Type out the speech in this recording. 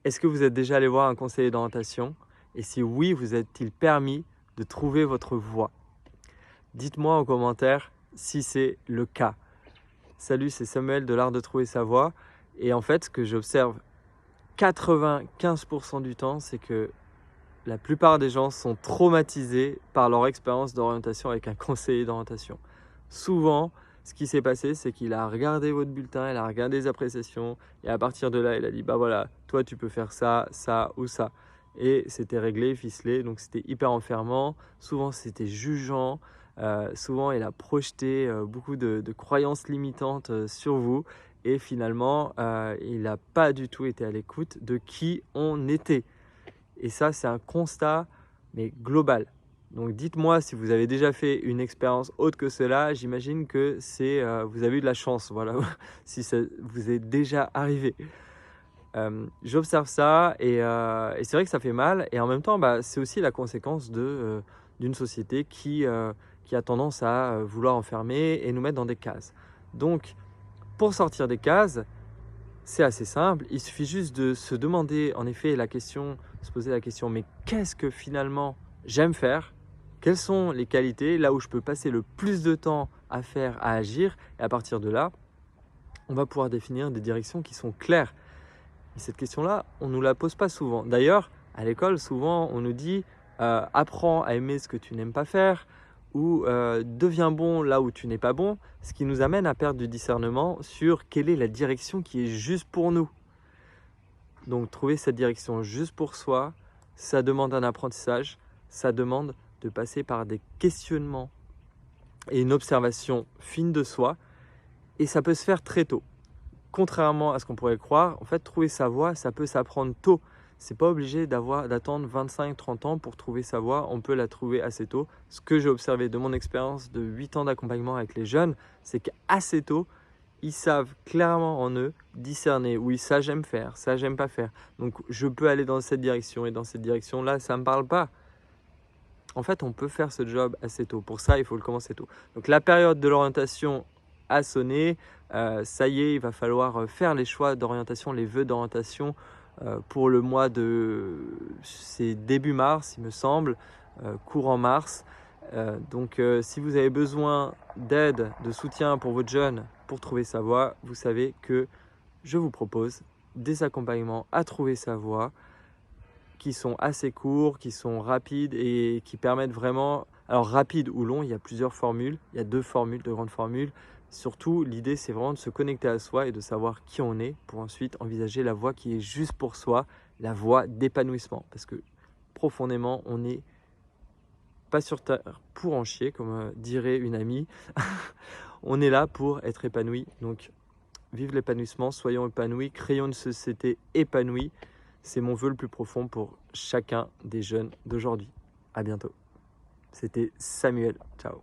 Est-ce que vous êtes déjà allé voir un conseiller d'orientation? Et si oui, vous est-il permis de trouver votre voie? Dites-moi en commentaire si c'est le cas. Salut, c'est Samuel de l'Art de trouver sa voie. Et en fait, ce que j'observe 95% du temps, c'est que la plupart des gens sont traumatisés par leur expérience d'orientation avec un conseiller d'orientation. Souvent, ce qui s'est passé, c'est qu'il a regardé votre bulletin, il a regardé les appréciations et à partir de là, il a dit bah voilà, toi tu peux faire ça, ça ou ça. Et c'était réglé, ficelé, donc c'était hyper enfermant. Souvent, c'était jugeant. Souvent, il a projeté beaucoup de croyances limitantes sur vous et finalement, il n'a pas du tout été à l'écoute de qui on était. Et ça, c'est un constat, mais global. Donc dites-moi si vous avez déjà fait une expérience autre que cela. J'imagine que vous avez eu de la chance, voilà, si ça vous est déjà arrivé. J'observe ça et c'est vrai que ça fait mal. Et en même temps, c'est aussi la conséquence d'une société qui a tendance à vouloir enfermer et nous mettre dans des cases. Donc, pour sortir des cases, c'est assez simple, il suffit juste de se demander en effet se poser la question, mais qu'est-ce que finalement j'aime faire? Quelles sont les qualités, là où je peux passer le plus de temps à faire, à agir? Et à partir de là, on va pouvoir définir des directions qui sont claires. Et cette question-là, on ne nous la pose pas souvent. D'ailleurs, à l'école, souvent, on nous dit apprends à aimer ce que tu n'aimes pas faire ou deviens bon là où tu n'es pas bon, ce qui nous amène à perdre du discernement sur quelle est la direction qui est juste pour nous. Donc, trouver cette direction juste pour soi, ça demande un apprentissage, ça demande de passer par des questionnements et une observation fine de soi, et ça peut se faire très tôt. Contrairement à ce qu'on pourrait croire, en fait, trouver sa voie, ça peut s'apprendre tôt. C'est pas obligé d'attendre 25-30 ans pour trouver sa voie, on peut la trouver assez tôt. Ce que j'ai observé de mon expérience de 8 ans d'accompagnement avec les jeunes, c'est qu'assez tôt, ils savent clairement en eux discerner, oui, ça j'aime faire, ça j'aime pas faire. Donc je peux aller dans cette direction et dans cette direction-là, ça me parle pas. En fait, on peut faire ce job assez tôt. Pour ça, il faut le commencer tôt. Donc la période de l'orientation a sonné. Ça y est, il va falloir faire les choix d'orientation, les vœux d'orientation pour le mois c'est début mars, il me semble, courant mars. Donc si vous avez besoin d'aide, de soutien pour votre jeune pour trouver sa voie, vous savez que je vous propose des accompagnements à trouver sa voie qui sont assez courts, qui sont rapides et qui permettent vraiment… Alors rapide ou long, il y a plusieurs formules, il y a deux grandes formules. Surtout, l'idée, c'est vraiment de se connecter à soi et de savoir qui on est pour ensuite envisager la voie qui est juste pour soi, la voie d'épanouissement. Parce que profondément, on n'est pas sur terre pour en chier, comme dirait une amie. On est là pour être épanoui. Donc, vive l'épanouissement, soyons épanouis, créons une société épanouie. C'est mon vœu le plus profond pour chacun des jeunes d'aujourd'hui. À bientôt. C'était Samuel. Ciao.